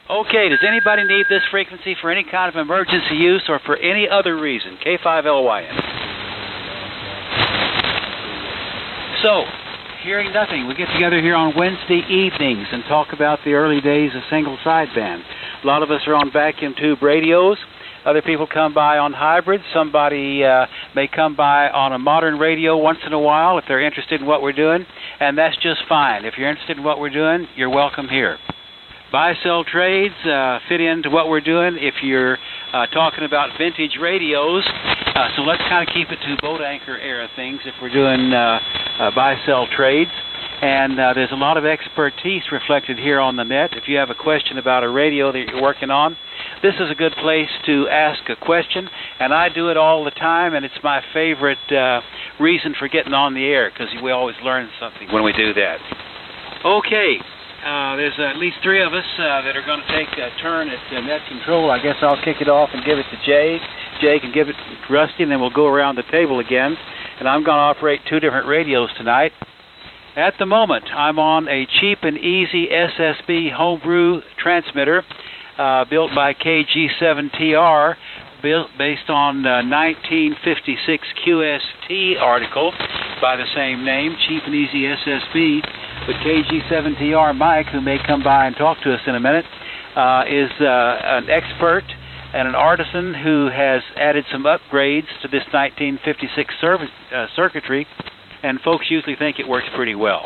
Okay, does anybody need this frequency for any kind of emergency use or for any other reason? K5LYN. So, hearing nothing, we get together here on Wednesday evenings and talk about the early days of single sideband. A lot of us are on vacuum tube radios. Other people come by on hybrids. Somebody may come by on a modern radio once in a while if they're interested in what we're doing, and that's just fine. If you're interested in what we're doing, you're welcome here. Buy-sell trades fit into what we're doing if you're talking about vintage radios. So let's kind of keep it to boat anchor era things if we're doing buy-sell trades. And there's a lot of expertise reflected here on the net. If you have a question about a radio that you're working on, this is a good place to ask a question. And I do it all the time, and it's my favorite reason for getting on the air, because we always learn something when we do that. Okay. There's at least three of us that are going to take a turn at net control. I guess I'll kick it off and give it to Jay. Jay can give it to Rusty, and then we'll go around the table again. And I'm going to operate two different radios tonight. At the moment, I'm on a cheap and easy SSB homebrew transmitter built by KG7TR, based on 1956 QST article by the same name, cheap and easy SSB. But KG7TR Mike, who may come by and talk to us in a minute, is an expert and an artisan who has added some upgrades to this 1956 circuitry, and folks usually think it works pretty well.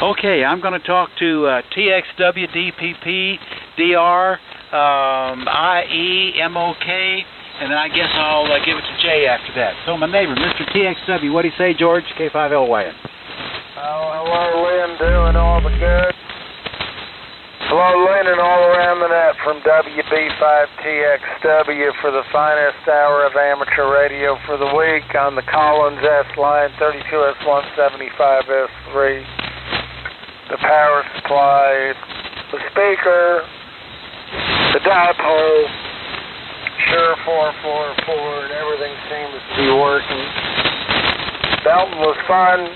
Okay, I'm going to talk to TXW, DPP, DR, IE, MOK, and then I guess I'll give it to Jay after that. So my neighbor, Mr. TXW, what do you say, George? K5LYN. Hello, Lynn, doing all the good. Hello, Lynn, and all around the net from WB5TXW for the finest hour of amateur radio for the week on the Collins S-Line 32S175S3. The power supply, the speaker, the dipole, Shure 444, and everything seems to be working. Belton was fun.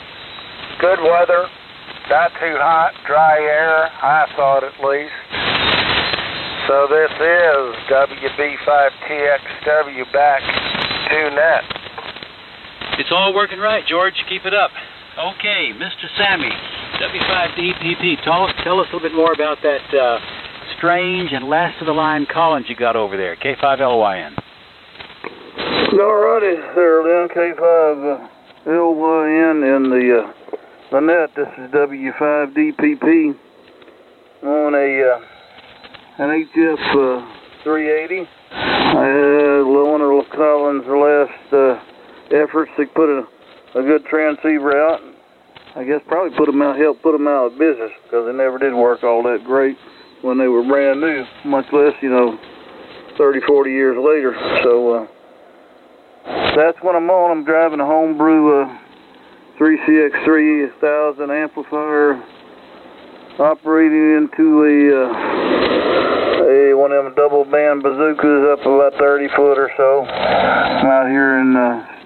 Good weather, not too hot, dry air, I thought at least. So this is WB5TXW back to net. It's all working right, George. Keep it up. Okay, Mr. Sammy, W5DPP, tell us a little bit more about that strange and last-of-the-line Collins you got over there, K5LYN. All righty there, Lynn, K5LYN in the net. This is W5DPP on an HF 380. I had one of Collins' last efforts to put a good transceiver out. I guess probably helped put them out of business, because they never did work all that great when they were brand new, much less 30, 40 years later. So that's what I'm on. I'm driving a homebrew 3CX3000 amplifier, operating into a one of them double band bazookas up about 30 foot or so. I'm out here in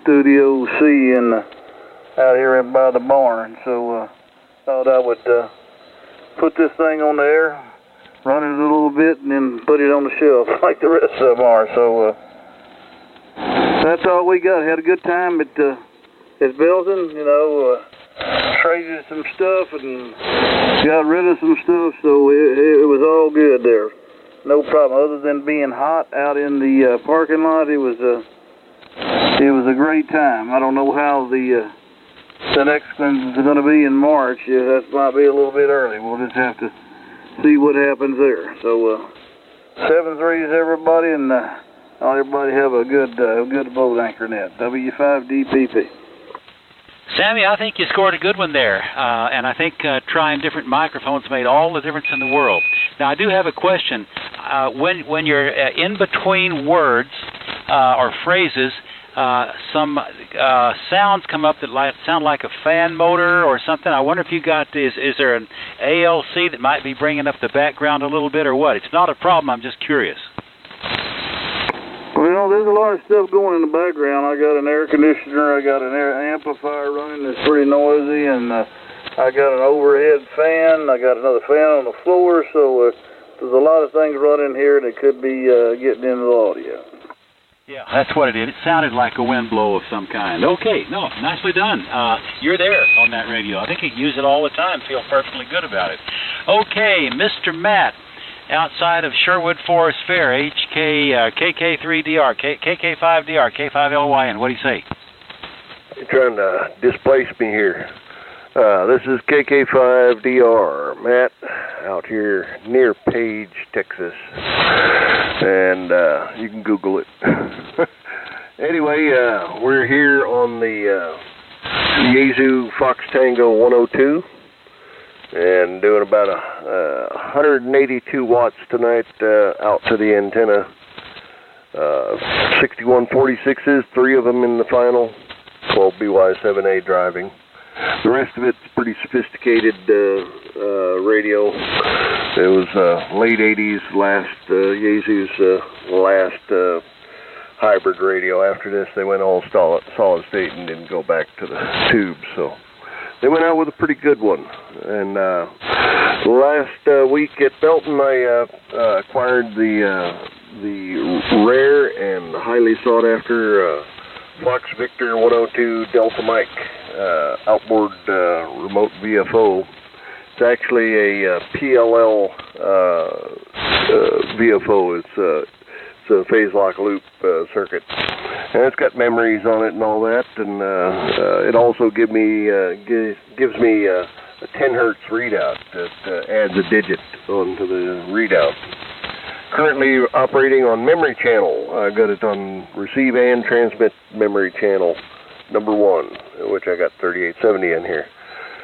Studio C out here by the barn. So thought I would put this thing on the air, run it a little bit, and then put it on the shelf like the rest of them are. So that's all we got. Had a good time at Belton, traded some stuff and got rid of some stuff, so it was all good there. No problem, other than being hot out in the parking lot. It was a great time. I don't know how the next one's going to be in March. Yeah, that might be a little bit early. We'll just have to see what happens there. So 7-3s everybody, and everybody have a good boat anchor net. W5DPP. Sammy, I think you scored a good one there, and I think trying different microphones made all the difference in the world. Now, I do have a question. When you're in between words or phrases, some sounds come up that sound like a fan motor or something. I wonder if you got, is there an ALC that might be bringing up the background a little bit or what? It's not a problem, I'm just curious. Well, there's a lot of stuff going in the background. I got an air conditioner, I got an air amplifier running that's pretty noisy, and I got an overhead fan, I got another fan on the floor, so there's a lot of things running here that could be getting into the audio. Yeah, that's what it did. It sounded like a wind blow of some kind. Okay, no, nicely done. You're there on that radio. I think you use it all the time. Feel perfectly good about it. Okay, Mr. Matt, outside of Sherwood Forest Fair, KK3DR, KK5DR, K5LYN. What do you say? You're trying to displace me here. This is KK5DR, Matt, out here near Page, Texas. And you can Google it. Anyway, we're here on the Yaesu Fox Tango 102 and doing about 182 watts tonight out to the antenna. 6146s, 3 of them in the final, 12 BY7A driving. The rest of it's pretty sophisticated radio. It was late 80s, Yaesu's last hybrid radio. After this, they went all solid state and didn't go back to the tube. So they went out with a pretty good one. And last week at Belton, I acquired the rare and highly sought after Fox Victor 102 Delta Mike outboard remote VFO. It's actually a PLL VFO. It's a phase lock loop circuit, and it's got memories on it and all that. And it also gives me a 10 hertz readout that adds a digit onto the readout. Currently operating on memory channel. I got it on receive and transmit memory channel number 1, which I got 3870 in here.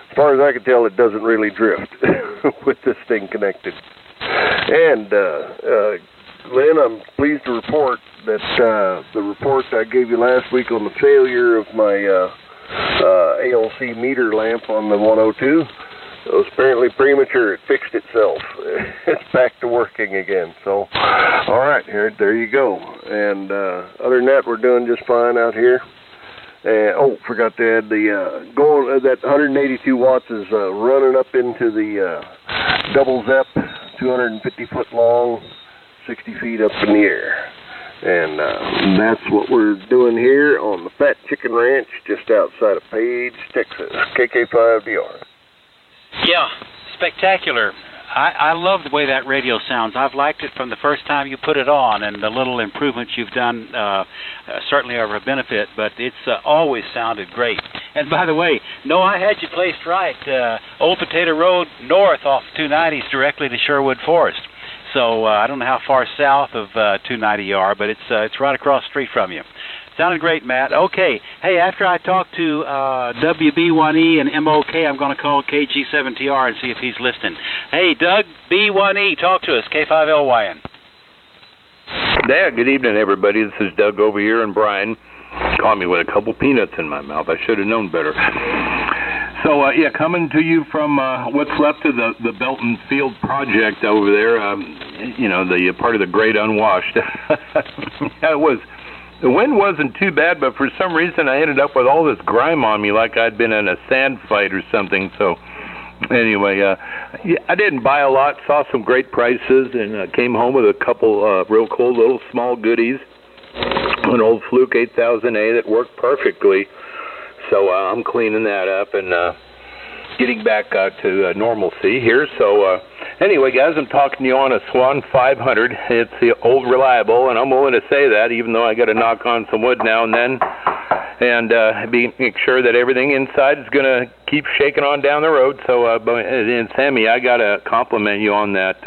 As far as I can tell, it doesn't really drift with this thing connected. And Lynn, I'm pleased to report that the report I gave you last week on the failure of my ALC meter lamp on the 102 was apparently premature. It fixed itself. It's back to working again. So, all right, there you go. And other than that, we're doing just fine out here. Forgot to add that 182 watts is running up into the double ZEP, 250 foot long, 60 feet up in the air. And that's what we're doing here on the Fat Chicken Ranch just outside of Page, Texas, KK5DR. Yeah, spectacular. I love the way that radio sounds. I've liked it from the first time you put it on, and the little improvements you've done certainly are a benefit, but it's always sounded great. And by the way, no, I had you placed right. Old Potato Road north off 290 is directly to Sherwood Forest. So I don't know how far south of 290 you are, but it's right across the street from you. Sounded great, Matt. Okay. Hey, after I talk to WB1E and MOK, I'm going to call KG7TR and see if he's listening. Hey, Doug, B1E, talk to us, K5LYN. Yeah, good evening, everybody. This is Doug over here, and Brian caught me with a couple peanuts in my mouth. I should have known better. So, coming to you from what's left of the Belton Field project over there, the part of the Great Unwashed. The wind wasn't too bad, but for some reason I ended up with all this grime on me like I'd been in a sand fight or something. So anyway, I didn't buy a lot, saw some great prices, and came home with a couple real cool little small goodies. An old Fluke 8000A that worked perfectly. So I'm cleaning that up and getting back to normalcy here. So anyway, guys, I'm talking to you on a Swan 500. It's the old reliable, and I'm willing to say that, even though I got to knock on some wood now and then, and make sure that everything inside is going to keep shaking on down the road. So, and Sammy, I got to compliment you on that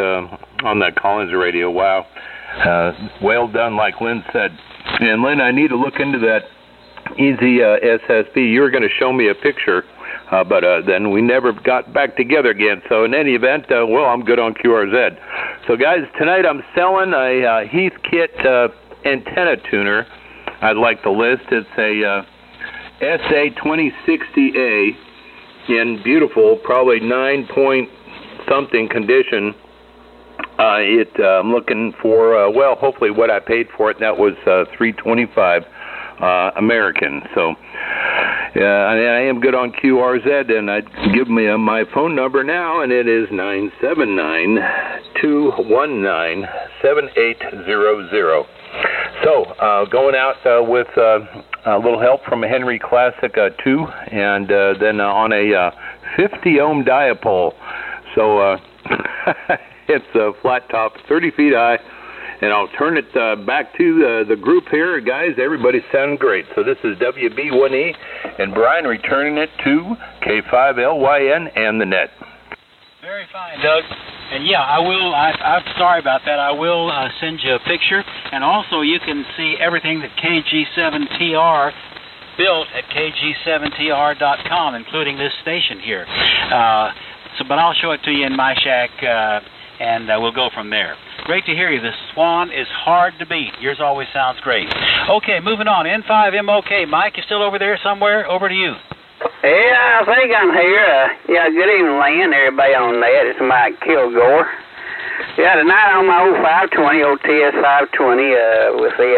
Collins radio. Wow, well done, like Lynn said. And Lynn, I need to look into that Easy SSB. You were going to show me a picture. But then we never got back together again. So in any event, I'm good on QRZ. So guys, tonight I'm selling a Heathkit antenna tuner. I'd like to list. It's a SA2060A in beautiful, probably 9-point-something condition. I'm looking for, hopefully what I paid for it, and that was $325 American. So I am good on QRZ, and I'd give me my phone number now, and it is 979-219-7800. So, going out with a little help from a Henry Classic 2, and then on a 50-ohm dipole. So, it's a flat top, 30 feet high. And I'll turn it back to the group here. Guys, everybody's sounding great. So this is WB1E, and Brian returning it to K5LYN and the net. Very fine, Doug. And yeah, I will. I'm sorry about that. I will send you a picture. And also, you can see everything that KG7TR built at KG7TR.com, including this station here. But I'll show it to you in my shack, and we'll go from there. Great to hear you. The Swan is hard to beat. Yours always sounds great. Okay, moving on. N5MOK. Mike, you still over there somewhere? Over to you. Yeah, I think I'm here. Good evening, Lynn, everybody on that. It's Mike Kilgore. Yeah, tonight on my old 520, OTS 520, with the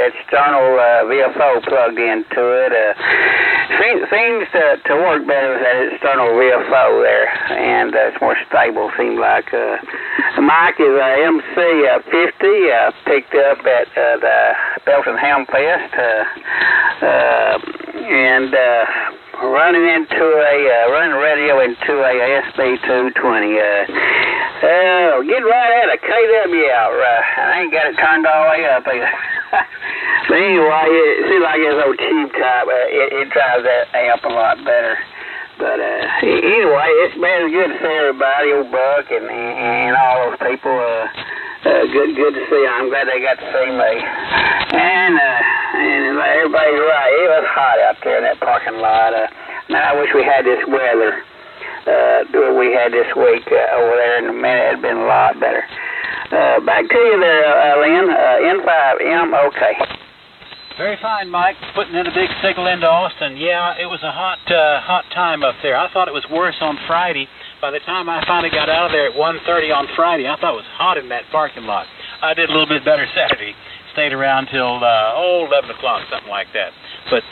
external VFO plugged into it. Seems to work better with that external VFO there, and it's more stable, seems like. The mic is MC50, picked up at the Belton Hamfest, and running radio into a SB220. Get right at a KW out, I ain't got it turned all the way up either. But anyway, it seems like it's old cheap type. It drives that amp a lot better. But anyway, it's been good to see everybody, old Buck and all those people. Good to see them. I'm glad they got to see me. And everybody's right. It was hot out there in that parking lot. Now I wish we had this weather we had this week over there. In a minute, it'd been a lot better. Back to you there, Lynn. N5MOK. Very fine, Mike. Putting in a big signal into Austin. Yeah, it was a hot time up there. I thought it was worse on Friday. By the time I finally got out of there at 1:30 on Friday, I thought it was hot in that parking lot. I did a little bit better Saturday. Stayed around till 11 o'clock, something like that. But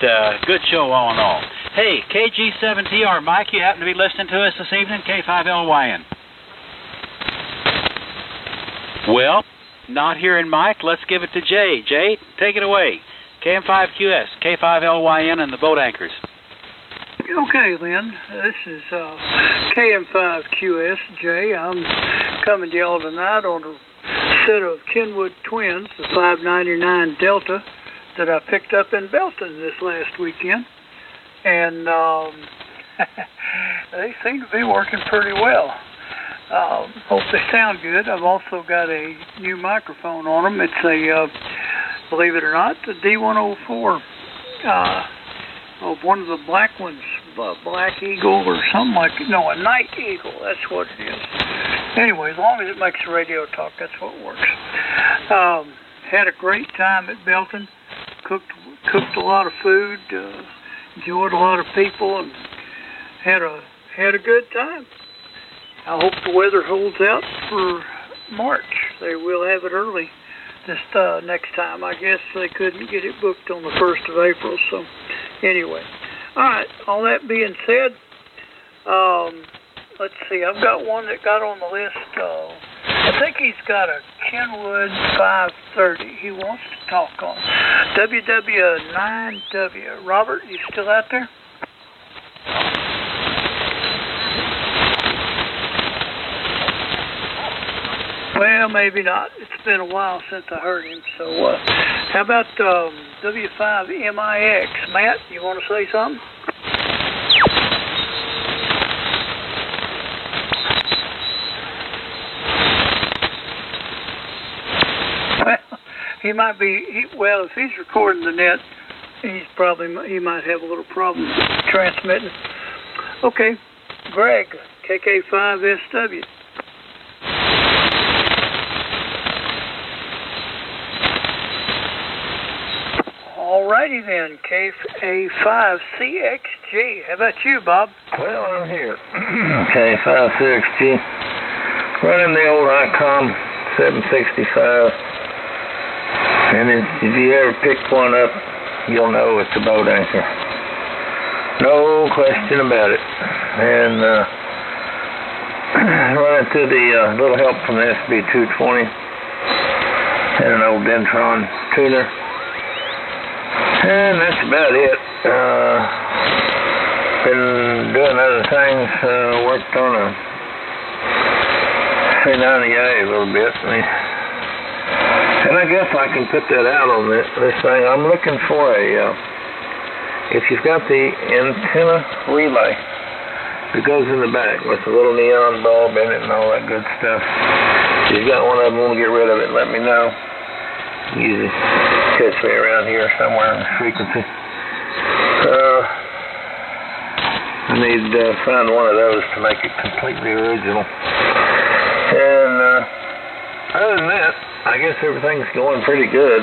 good show all in all. Hey, KG7TR, Mike, you happen to be listening to us this evening, K5LYN. Well, not hearing Mike. Let's give it to Jay. Jay, take it away. KM5QS, K5LYN, and the boat anchors. Okay, Lynn. This is KM5QS, Jay. I'm coming to y'all tonight on a set of Kenwood Twins, the 599 Delta, that I picked up in Belton this last weekend. And they seem to be working pretty well. Hope they sound good. I've also got a new microphone on them. It's a, believe it or not, the D104 of one of the black ones, Black Eagle or something like it. No, a Night Eagle. That's what it is. Anyway, as long as it makes the radio talk, that's what works. Had a great time at Belton. Cooked a lot of food. Enjoyed a lot of people, and had a good time. I hope the weather holds out for March. They will have it early this next time. I guess they couldn't get it booked on the 1st of April. So anyway, all right. All that being said, let's see. I've got one that got on the list. I think he's got a Kenwood 530 he wants to talk on. WW9W. Robert, you still out there? Well, maybe not. It's been a while since I heard him. So how about W5MIX? Matt, you want to say something? He might be. If he's recording the net, he might have a little problem transmitting. Okay, Greg, KK5SW. Alrighty then, KA5CXG. How about you, Bob? Well, I'm here. K5CXG. Running the old ICOM 765. And if you ever pick one up, you'll know it's a boat anchor. No question about it. And running through the little help from the SB220 and an old Dentron tuner. And that's about it. Been doing other things. Worked on a C90A a little bit. And I guess I can put that out on this thing. I'm looking for a, if you've got the antenna relay that goes in the back with the little neon bulb in it and all that good stuff, if you've got one of them, want to get rid of it, let me know. Usually catch me around here somewhere in the frequency. I need to find one of those to make it completely original. And other than that, I guess everything's going pretty good.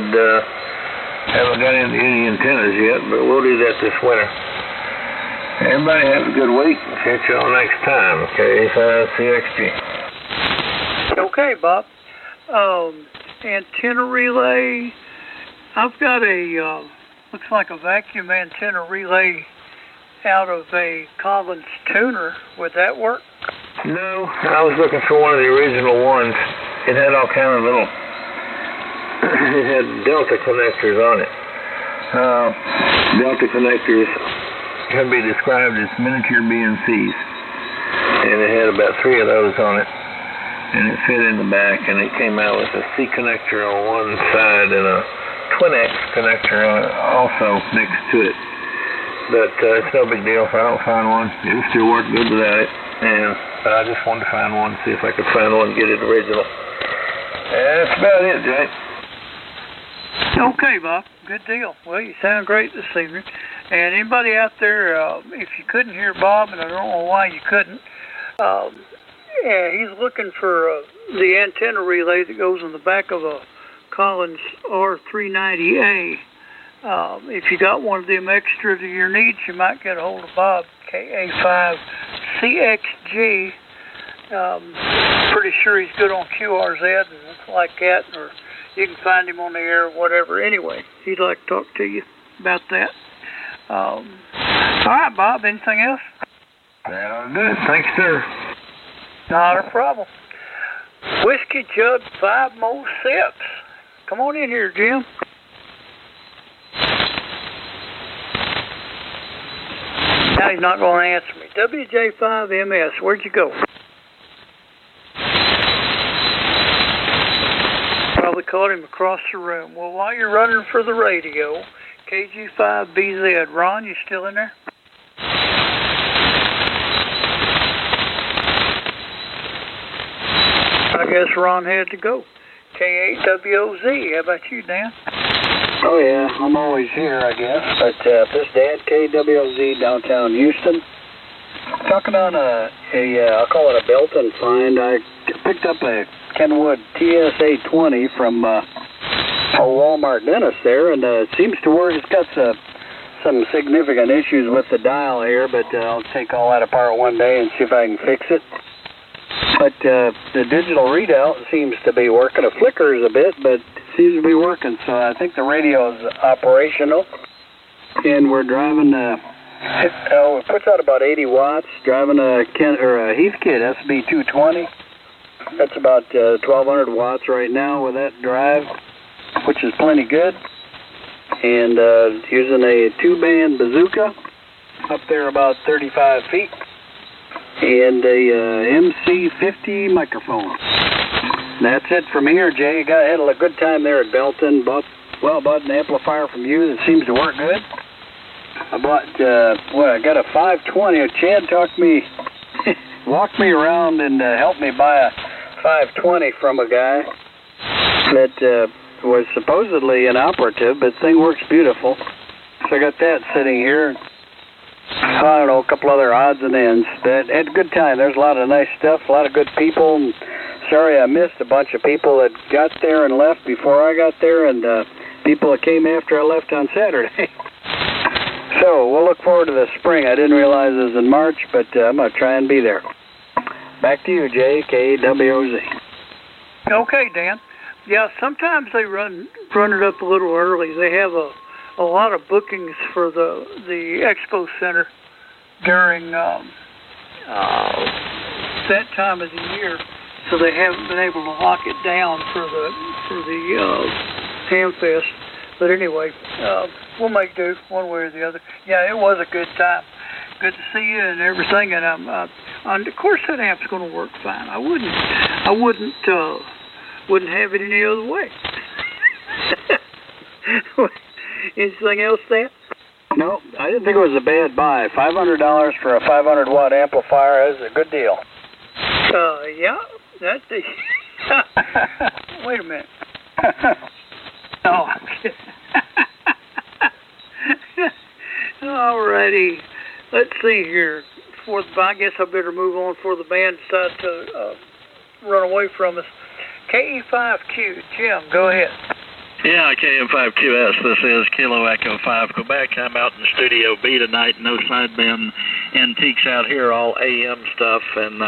Haven't got into any antennas yet, but we'll do that this winter. Everybody have a good week. Catch y'all next time. K5CXG. Okay, Bob. Antenna relay. I've got a, looks like a vacuum antenna relay out of a Collins tuner. Would that work? No, I was looking for one of the original ones. It had all kind of little, it had Delta connectors on it. Delta connectors can be described as miniature BNCs. And it had about 3 of those on it. And it fit in the back, and it came out with a C connector on one side and a Twin X connector also next to it. But it's no big deal if I don't find one. It'll still work good without it. But I just wanted to find one, see if I could find one and get it original. And that's about it, Jay. Okay, Bob. Good deal. Well, you sound great this evening. And anybody out there, if you couldn't hear Bob, and I don't know why you couldn't, yeah, he's looking for the antenna relay that goes in the back of a Collins R390A. If you got one of them extra to your needs, you might get a hold of Bob, KA5CXG. Pretty sure he's good on QRZ and like that, or you can find him on the air or whatever. Anyway, he'd like to talk to you about that. All right, Bob, anything else? That'll do it. Thanks, sir. Not a problem. Whiskey Jug, 5 more sips. Come on in here, Jim. Now he's not going to answer me. WJ5MS, where'd you go? Probably caught him across the room. Well, while you're running for the radio, KG5BZ, Ron, you still in there? I guess Ron had to go. K8WOZ, how about you, Dan? Oh, yeah, I'm always here, I guess. But this Dad, KWOZ, downtown Houston. Talking on I'll call it a Belton find. I picked up a Kenwood TSA-20 from a Walmart dentist there, and it seems to work. It's got some significant issues with the dial here, but I'll take all that apart one day and see if I can fix it. But the digital readout seems to be working. It flickers a bit, but seems to be working, so I think the radio is operational. And we're driving it puts out about 80 watts. Driving a Heathkit SB220. That's about 1,200 watts right now with that drive, which is plenty good. And using a 2-band bazooka up there about 35 feet, and a MC50 microphone. That's it from here, Jay. Had a good time there at Belton. Bought an amplifier from you that seems to work good. I bought, I got a 520. Chad walked me around and helped me buy a 520 from a guy that was supposedly inoperative, but the thing works beautiful. So I got that sitting here. I don't know, a couple other odds and ends. But had a good time. There's a lot of nice stuff, a lot of good people. And sorry I missed a bunch of people that got there and left before I got there, and people that came after I left on Saturday. So we'll look forward to the spring. I didn't realize it was in March, but I'm going to try and be there. Back to you, Jay, KWOZ. Okay, Dan. Yeah, sometimes they run it up a little early. They have a lot of bookings for the expo center during that time of the year, so they haven't been able to lock it down for the Hamfest. But anyway, we'll make do one way or the other. Yeah, it was a good time. Good to see you and everything. And of course that amp's going to work fine. I wouldn't have it any other way. Anything else there? No, I didn't think it was a bad buy. $500 for a 500-watt amplifier is a good deal. Yeah, that's the... Wait a minute. Oh, I'm kidding. Alrighty. Let's see here. I guess I better move on before the band decides to run away from us. KE5Q. Jim, go ahead. Yeah, KM5QS. This is Kilo Echo 5 Quebec. I'm out in Studio B tonight. No sideband antiques out here, all AM stuff and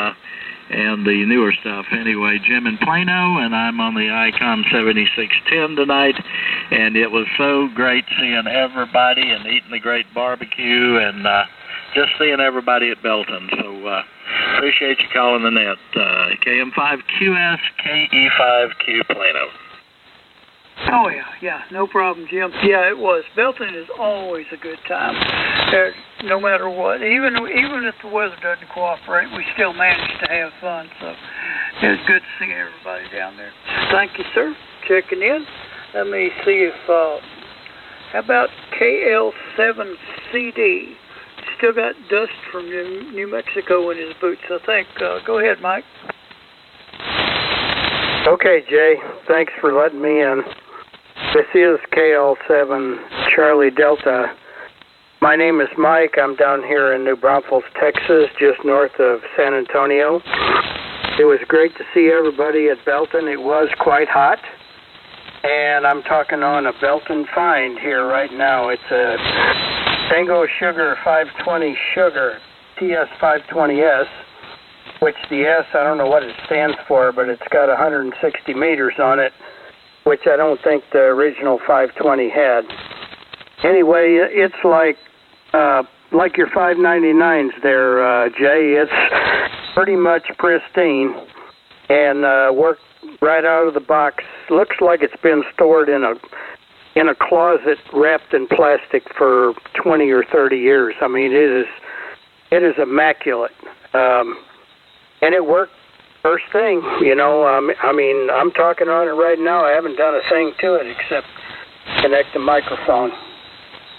the newer stuff. Anyway, Jim in Plano, and I'm on the Icon 7610 tonight. And it was so great seeing everybody and eating the great barbecue and just seeing everybody at Belton. So appreciate you calling the net. KM5QS, KE5Q Plano. Oh, yeah, no problem, Jim. Yeah, it was. Belton is always a good time, no matter what. Even if the weather doesn't cooperate, we still manage to have fun. So it's good to see everybody down there. Thank you, sir. Checking in. Let me see if, how about KL7CD? Still got dust from New Mexico in his boots, I think. Go ahead, Mike. Okay, Jay. Thanks for letting me in. This is KL7 Charlie Delta. My name is Mike. I'm down here in New Braunfels, Texas, just north of San Antonio. It was great to see everybody at Belton. It was quite hot. And I'm talking on a Belton find here right now. It's a Tango Sugar 520 Sugar TS520S, which the S, I don't know what it stands for, but it's got 160 meters on it, which I don't think the original 520 had. Anyway, it's like your 599s there, Jay. It's pretty much pristine and worked right out of the box. Looks like it's been stored in a closet wrapped in plastic for 20 or 30 years. I mean, it is immaculate. And it worked first thing, you know. I mean, I'm talking on it right now. I haven't done a thing to it except connect the microphone.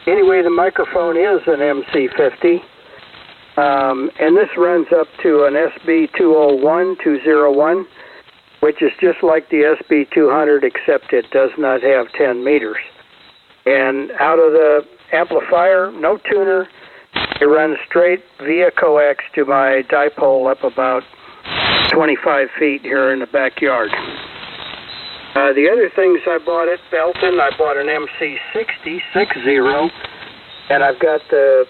Anyway, the microphone is an MC50, and this runs up to an SB201201, which is just like the SB200, except it does not have 10 meters. And out of the amplifier, no tuner, it runs straight via coax to my dipole up about 25 feet here in the backyard. The other things I bought at Belton, I bought an MC60, and I've got the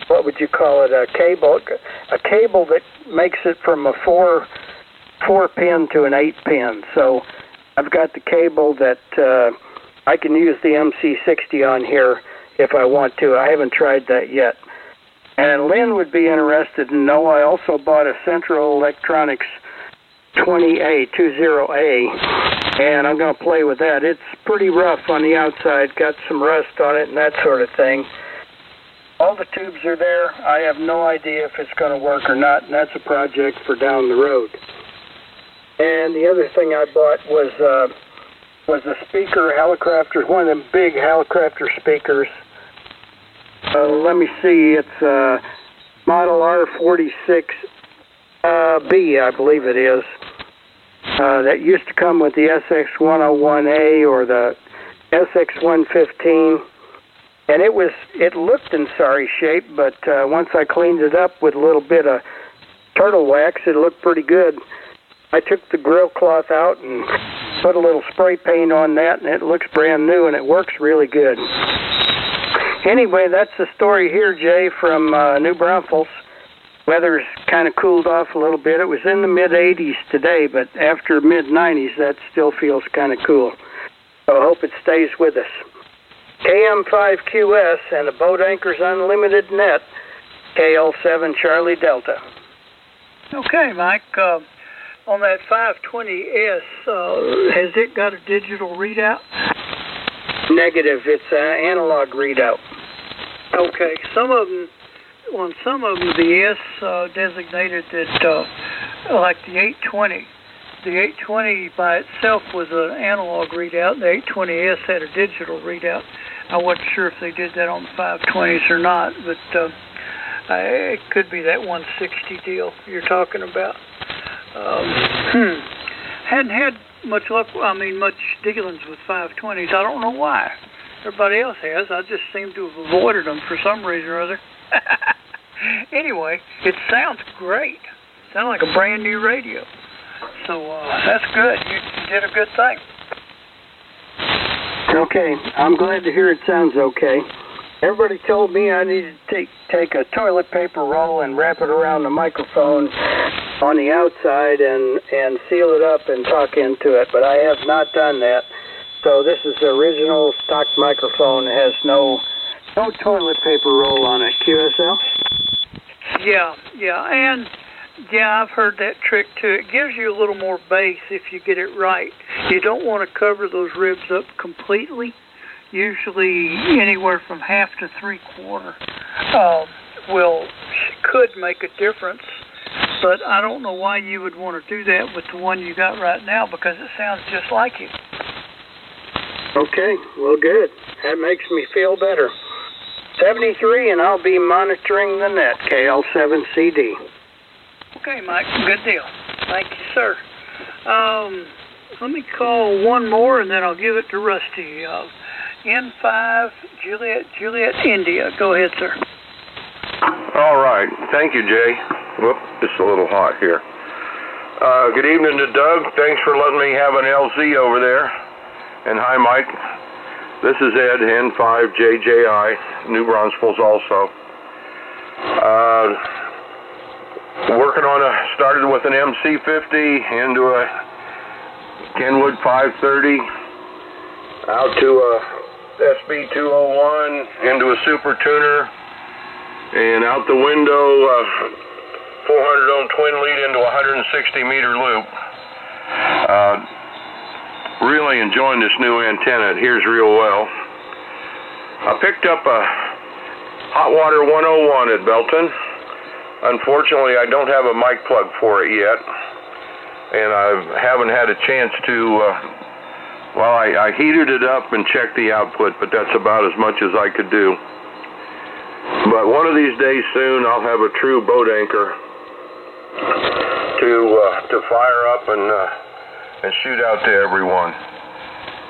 what would you call it, a cable that makes it from a 4-pin to an 8-pin. So I've got the cable that I can use the MC60 on here if I want to. I haven't tried that yet. And Lynn would be interested to know I also bought a Central Electronics 20A, and I'm going to play with that. It's pretty rough on the outside, got some rust on it and that sort of thing. All the tubes are there. I have no idea if it's going to work or not, and that's a project for down the road. And the other thing I bought was a speaker, Hallicrafter, one of them big Hallicrafter speakers. Let me see, it's model R46B, I believe it is. That used to come with the SX101A or the SX115, and it looked in sorry shape, but once I cleaned it up with a little bit of turtle wax, it looked pretty good. I took the grill cloth out and put a little spray paint on that, and it looks brand new, and it works really good. Anyway, that's the story here, Jay, from New Braunfels. Weather's kind of cooled off a little bit. It was in the mid-80s today, but after mid-90s, that still feels kind of cool. So I hope it stays with us. KM5QS and the Boat Anchors Unlimited Net, KL7 Charlie Delta. Okay, Mike. On that 520S, has it got a digital readout? Negative. It's an analog readout. Okay. Some of them, the S designated that, like the 820. The 820 by itself was an analog readout. The 820S had a digital readout. I wasn't sure if they did that on the 520s or not, but it could be that 160 deal you're talking about. Hadn't had much luck, much dealings with 520s. I don't know why. Everybody else has. I just seem to have avoided them for some reason or other. Anyway, it sounds great. Sounds like a brand new radio. So that's good. You did a good thing. Okay, I'm glad to hear it sounds okay. Everybody told me I needed to take a toilet paper roll and wrap it around the microphone on the outside and seal it up and talk into it, but I have not done that. So this is the original stock microphone. It has no toilet paper roll on it. QSL? Yeah, and I've heard that trick too. It gives you a little more bass if you get it right. You don't want to cover those ribs up completely. Usually anywhere from half to 3/4 could make a difference. But I don't know why you would want to do that with the one you got right now, because it sounds just like it. Okay, well, good. That makes me feel better. 73, and I'll be monitoring the net, KL7CD. Okay, Mike, good deal. Thank you, sir. Let me call one more, and then I'll give it to Rusty. N5 Juliet India. Go ahead, sir. All right. Thank you, Jay. Whoop, it's a little hot here. Good evening to Doug. Thanks for letting me have an LZ over there. And hi, Mike. This is Ed, N5JJI, New Braunfels also. Started with an MC50 into a Kenwood 530, out to a SB201, into a Super Tuner, and out the window, 400 ohm twin lead into a 160 meter loop. Really enjoying this new antenna. It hears real well. I picked up a Hot Water 101 at Belton. Unfortunately, I don't have a mic plug for it yet, and I haven't had a chance to, I heated it up and checked the output, but that's about as much as I could do. But one of these days soon, I'll have a true boat anchor to fire up and shoot out to everyone.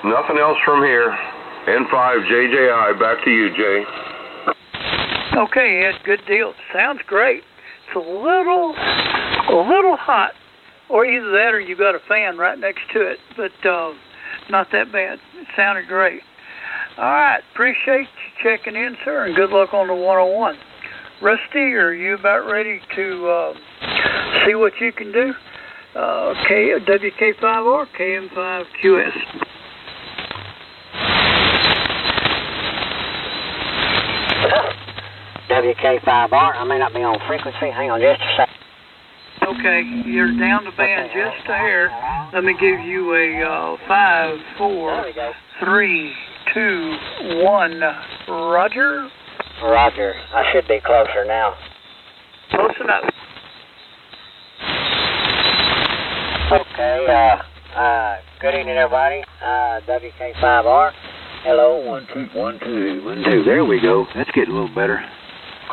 Nothing else from here. N5JJI, back to you, Jay. Okay, Ed, good deal. Sounds great. It's a little hot, or either that or you got a fan right next to it, but not that bad. It sounded great. All right, appreciate you checking in, sir, and good luck on the 101. Rusty, are you about ready to see what you can do? WK5R, KM5QS. WK5R, I may not be on frequency. Hang on just a second. Okay, you're down the band just a hair. Let me give you a 5, 4, 3, 2, 1. Roger? Roger. I should be closer now. Close enough. Okay, good evening, everybody. WK5R. Hello, 1, 2, 1, 2, 1, 2. There we go. That's getting a little better.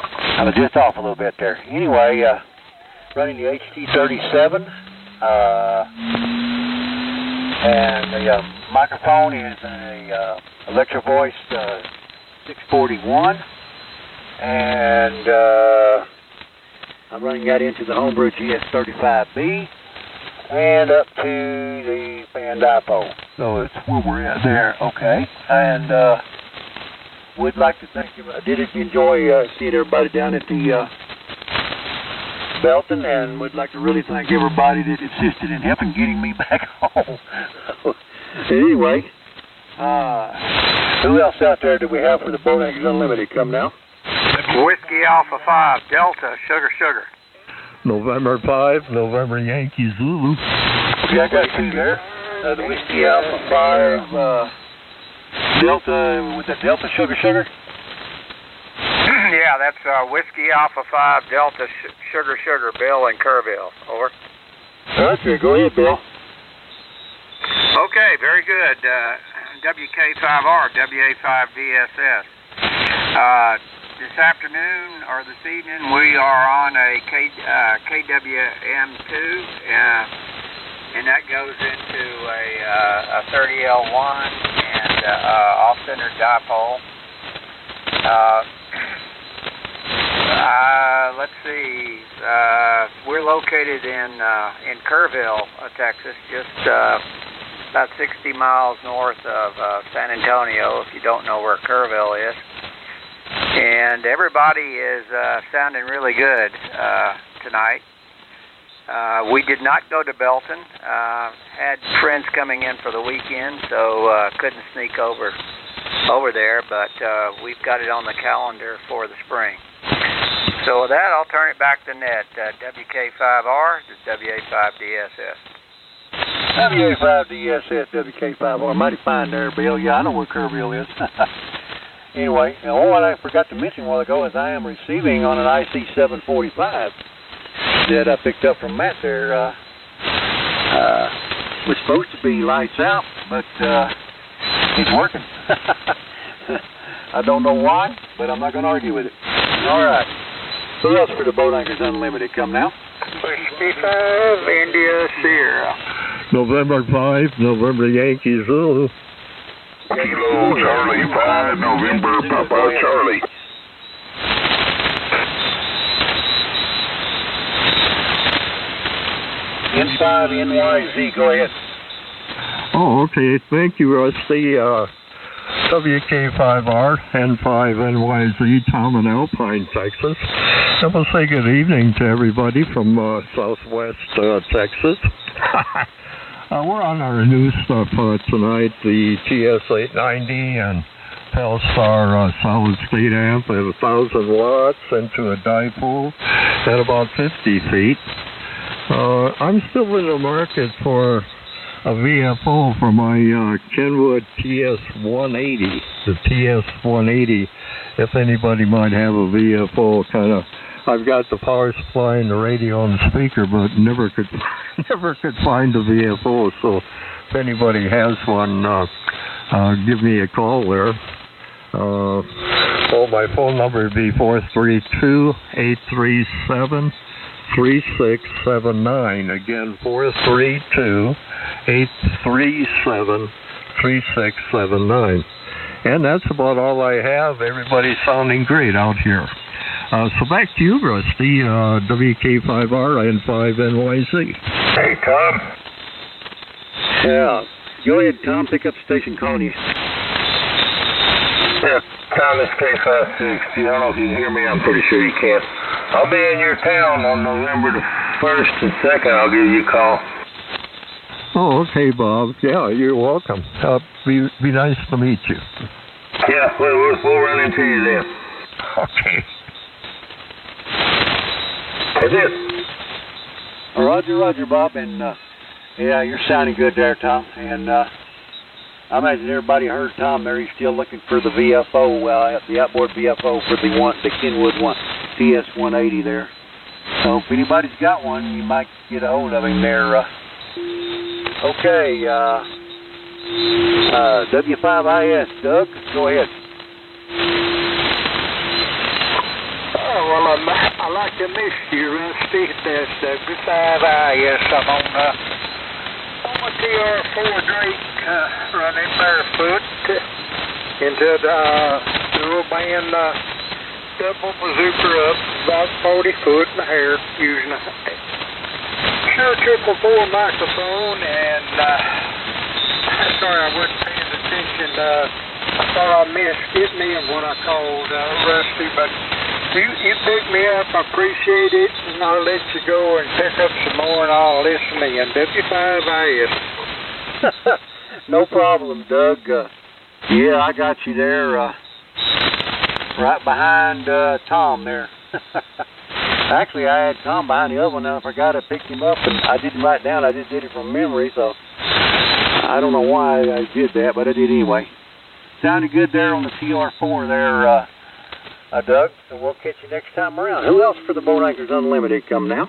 I was just off a little bit there. Anyway, running the HT37, and the microphone is a Electro Voice 641, and I'm running that into the Homebrew GS35B and up to the fan dipole. So it's where we're at there. Okay, and would like to thank you. I did enjoy seeing everybody down at the Belton, and would like to really thank everybody that assisted in helping getting me back home. Anyway, Who else out there do we have for the Boat Anchors Unlimited? Come now. Whiskey Alpha 5, Delta, Sugar. November 5, November Yankee Zulu. Okay, I got you there. The Whiskey Alpha 5, Delta, with the Delta Sugar. Yeah, that's Whiskey Alpha 5, Delta, Sugar, Bill in Kerrville. Over. Okay, go ahead, Bill. Okay, very good. WK5R, WA5DSS. This afternoon or this evening, we are on a KWM2, and that goes into a 30L1 and off-center dipole. Let's see. We're located in Kerrville, Texas, just about 60 miles north of San Antonio, if you don't know where Kerrville is. And everybody is sounding really good tonight. We did not go to Belton. Had friends coming in for the weekend, so couldn't sneak over there, but we've got it on the calendar for the spring. So with that, I'll turn it back to Ned. WK5R to WA5DSS. WA5DSS, WK5R. Mighty fine there, Bill. Yeah, I know where Kerrville is. Anyway, what I forgot to mention a while ago is I am receiving on an IC745 that I picked up from Matt there. Was supposed to be lights out, but it's working. I don't know why, but I'm not going to argue with it. All right. Who else for the Boat Anchors Unlimited? Come now. Whiskey 5, India Sierra. November 5, November Yankee Zulu. Kilo Charlie 5, November Papa Charlie. N5 NYZ, go ahead. Oh, okay. Thank you, Rusty. WK5R, N5NYZ, Tom in Alpine, Texas. I will say good evening to everybody from southwest Texas. We're on our new stuff tonight, the TS890 and Pelstar solid state amp at 1,000 watts into a dipole at about 50 feet. I'm still in the market for a VFO for my Kenwood TS180, the TS180, if anybody might have a VFO kind of. I've got the power supply and the radio and the speaker, but never could find a VFO. So if anybody has one, give me a call there. My phone number would be 432-837-3679. Again, 432-837-3679. And that's about all I have. Everybody's sounding great out here. So back to you, Rusty, WK5R and 5NYZ. Hey, Tom. Yeah. Go ahead, Tom. Pick up the station calling you. Yeah, Tom, it's K560. I don't know if you can hear me. I'm pretty sure you can. I'll be in your town on November the 1st and 2nd. I'll give you a call. Oh, okay, Bob. Yeah, you're welcome. Be nice to meet you. Yeah, we'll run into you then. Okay. That's it. Roger, Bob. And, yeah, you're sounding good there, Tom. And I imagine everybody heard Tom there. He's still looking for the VFO, the outboard VFO for the Kenwood one, TS180 there. So if anybody's got one, you might get a hold of him there. Okay, W5IS, Doug, go ahead. Oh, well, I like to miss you, Rusty. That's W5IS. I'm on a TR4 Drake running barefoot into the dual band double bazooka up about 40 foot in the hair using a Shure 444 microphone, and sorry I wasn't paying attention. I thought I missed getting in when I called Rusty, but you picked me up. I appreciate it, and I'll let you go and pick up some more, and I'll listen in. W5IS. No problem, Doug. Yeah, I got you there, right behind Tom there. Actually, I had Tom behind the other one, and I forgot I picked him up, and I didn't write down. I just did it from memory, so I don't know why I did that, but I did anyway. Sounded good there on the TR4 there, Doug, so we'll catch you next time around. Who else for the Boat Anchors Unlimited come now?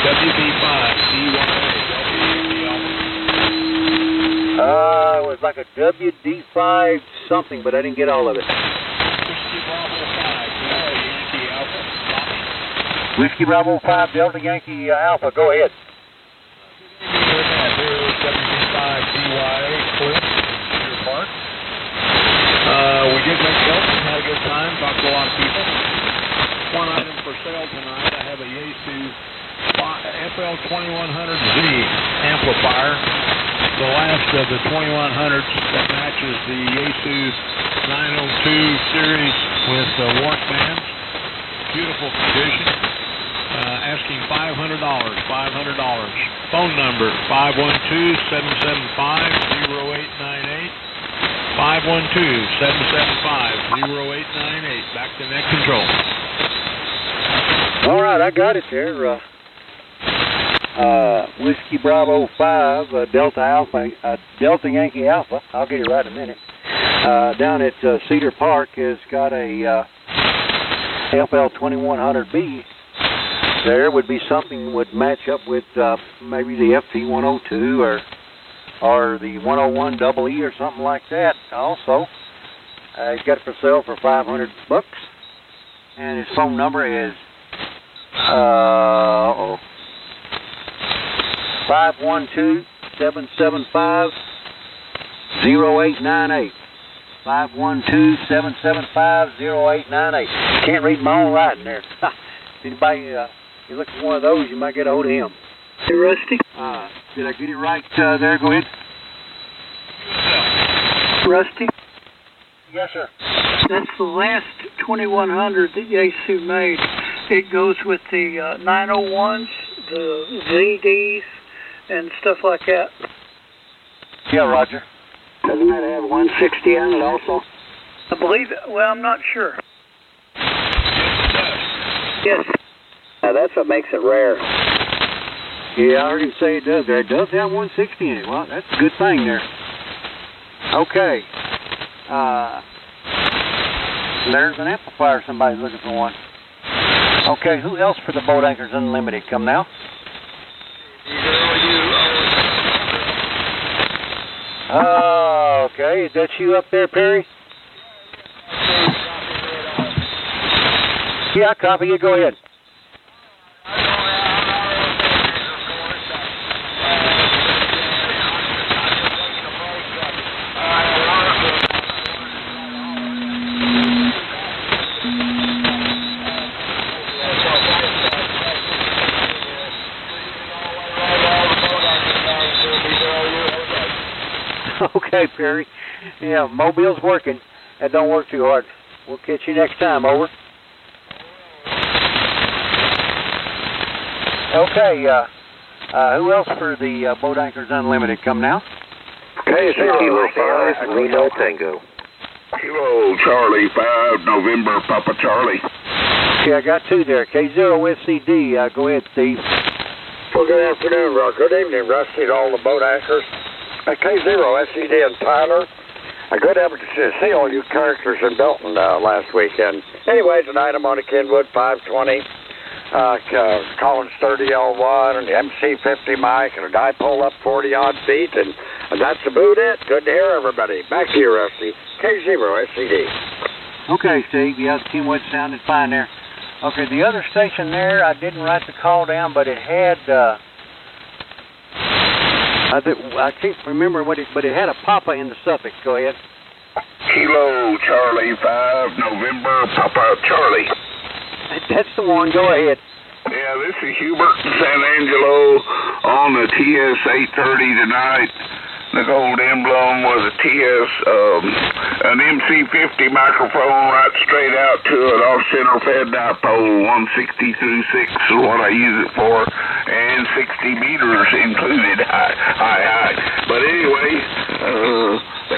WB5, it was like a WD5 something, but I didn't get all of it. Whiskey Bravo 5, Delta Yankee Alpha, go ahead. We did make Delta, had a good time, talked to a lot of people. One item for sale tonight, I have a Yaesu FL2100Z amplifier, the last of the 2100s that matches the Yaesu 902 series with warp bands. Beautiful condition. Asking $500. Phone number 512-775-0898. 512-775-0898. Back to net control. All right, I got it there. Whiskey Bravo 5, Delta Alpha, Delta Yankee Alpha. I'll get it right in a minute. Down at Cedar Park has got a FL2100B. There would be something would match up with maybe the FT102 or the 101 EE or something like that. Also, he's got it for sale for $500, and his phone number is 512-775-0898. 512-775-0898. Can't read my own writing there. Anybody you look for one of those, you might get a hold of him. Hey, Rusty? Did I get it right there? Go ahead. Rusty? Yes, sir. That's the last 2100 that Yaesu made. It goes with the 901s, the ZDs, and stuff like that. Yeah, Roger. Doesn't that have 160 on it also? I believe it. Well, I'm not sure. Yes. Now that's what makes it rare. Yeah, I heard him say it does. There, it does have 160 in it. Well, that's a good thing there. Okay. There's an amplifier. Somebody's looking for one. Okay, who else for the Boat Anchors Unlimited? Come now. Oh, okay. Is that you up there, Perry? Yeah, I copy you. Go ahead. Okay, Perry. Yeah, Mobile's working. That don't work too hard. We'll catch you next time. Over. Okay, who else for the Boat Anchors Unlimited? Come now. Okay, Kilo 5, Lima Tango. Kilo Charlie 5, November Papa Charlie. Okay, I got two there. K0SCD. Go ahead, Steve. Well, good afternoon, Rock. Good evening, Rusty, to all the boat anchors. K0SCD and Tyler. Good effort to see all you characters in Belton last weekend. Anyway, tonight I'm on a Kenwood 520. Collins 30L1 and the MC50 mic and a dipole up 40-odd feet, and that's about it. Good to hear everybody. Back to you, Rusty. K0SCD. Okay, Steve. Yeah, the Kenwood sounded fine there. Okay, the other station there, I didn't write the call down, but it had, I can't remember what it, but it had a Papa in the suffix. Go ahead. Kilo Charlie 5, November Papa Charlie. That's the one. Go ahead. Yeah, this is Hubert in San Angelo on the TS-830 tonight. The gold emblem was a an MC50 microphone right straight out to an off-center fed dipole, 160 through 6 is what I use it for, and 60 meters included high. But anyway,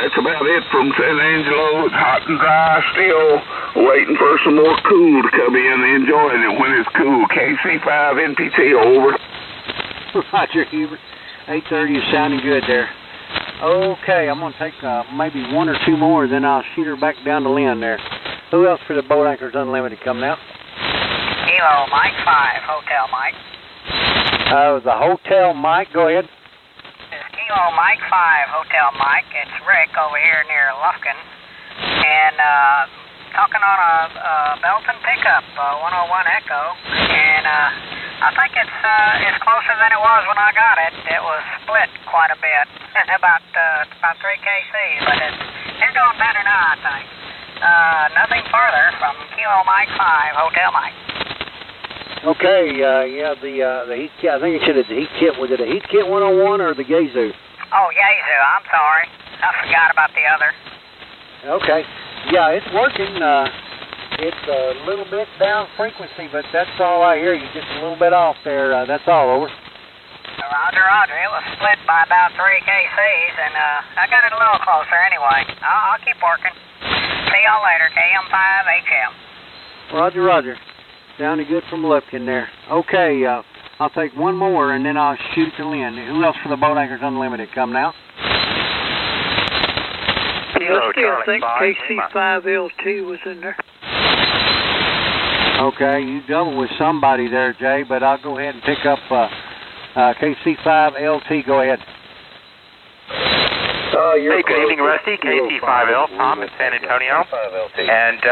that's about it from San Angelo. It's hot and dry still, waiting for some more cool to come in, enjoying it when it's cool. KC5 NPT, over. Roger, Hubert. 8:30 is sounding good there. Okay, I'm going to take maybe one or two more, then I'll shoot her back down to Lynn there. Who else for the Boat Anchors Unlimited coming out? Kilo Mike 5, Hotel Mike. The Hotel Mike, go ahead. It's Kilo Mike 5, Hotel Mike. It's Rick over here near Lufkin. And talking on a Belton pickup, 101 Echo. And I think it's closer than it was when I got it. It was split quite a bit, about 3 kc, but it's doing better now, I think. Nothing further from Kilo Mike 5, Hotel Mike. Okay, yeah, the heat kit, I think it should have the heat kit. Was it a heat kit 101 or the Gazoo? Oh, Gazoo, I'm sorry. I forgot about the other. Okay. Yeah, it's working. It's a little bit down frequency, but that's all I hear. You just a little bit off there. That's all, over. Roger, Roger. It was split by about 3 kcs, and I got it a little closer anyway. I'll keep working. See y'all later, KM5HM. Roger, Roger. Sounded good from Lufkin there. Okay, I'll take one more, and then I'll shoot it to Lynn. Who else for the Boat Anchors Unlimited coming out? I think KC5LT was in there. Okay, you double with somebody there, Jay, but I'll go ahead and pick up KC5LT. Go ahead. Hey, good evening, Rusty. KC5L, Tom in San Antonio. And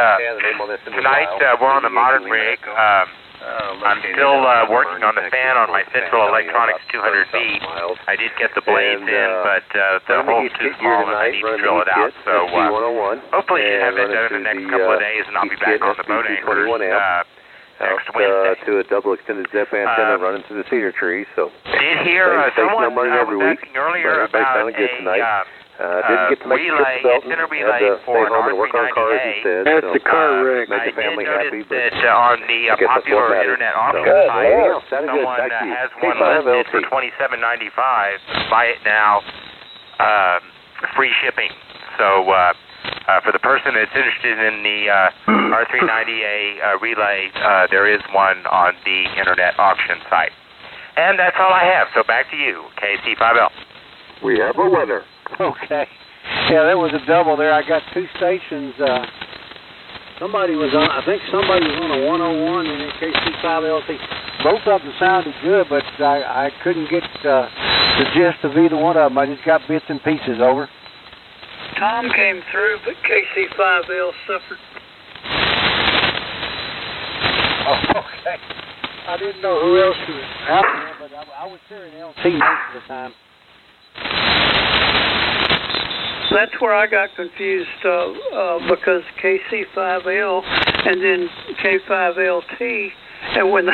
tonight we're on the modern rig. I'm still working on the fan on my Central Electronics 200B. I did get the blades in, but the hole's too small and I need to drill it out. So hopefully you have that done in the next couple of days, and I'll be back on the Boat Anchors next Wednesday. To a double extended ZEP antenna running through the cedar tree. So did hear someone was asking earlier about didn't get to make relay, the it's in a relay for an R390A. That's the car wreck. I did notice that on the popular internet auction site, someone has one listed for $27.95. Buy it now, free shipping. So for the person that's interested in the R390A relay, there is one on the internet auction site. And that's all I have. So back to you, KC5L. We have a winner. Okay. Yeah, that was a double there. I got two stations. Somebody was on, I think somebody was on a 101 and then KC5LT. Both of them sounded good, but I couldn't get the gist of either one of them. I just got bits and pieces, over. Tom came through, but KC5L suffered. Oh, okay. I didn't know who else was out there, but I was hearing LT most of the time. That's where I got confused because KC5L and then K5LT, and when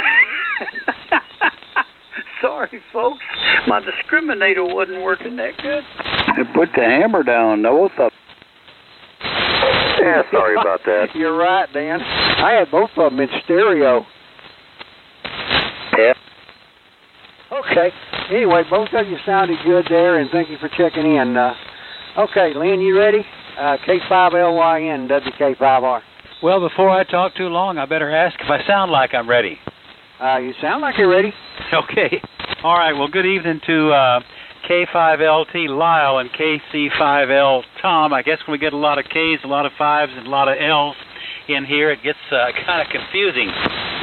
sorry folks, my discriminator wasn't working that good. They put the hammer down, both of them. Yeah, sorry about that. You're right, Dan. I had both of them in stereo. Yeah. Okay. Anyway, both of you sounded good there, and thank you for checking in. Okay, Lynn, you ready? K5LYN, WK5R. Well, before I talk too long, I better ask if I sound like I'm ready. You sound like you're ready. Okay. All right, well, good evening to K5LT Lyle and KC5L Tom. I guess when we get a lot of Ks, a lot of 5s, and a lot of Ls in here, it gets kind of confusing.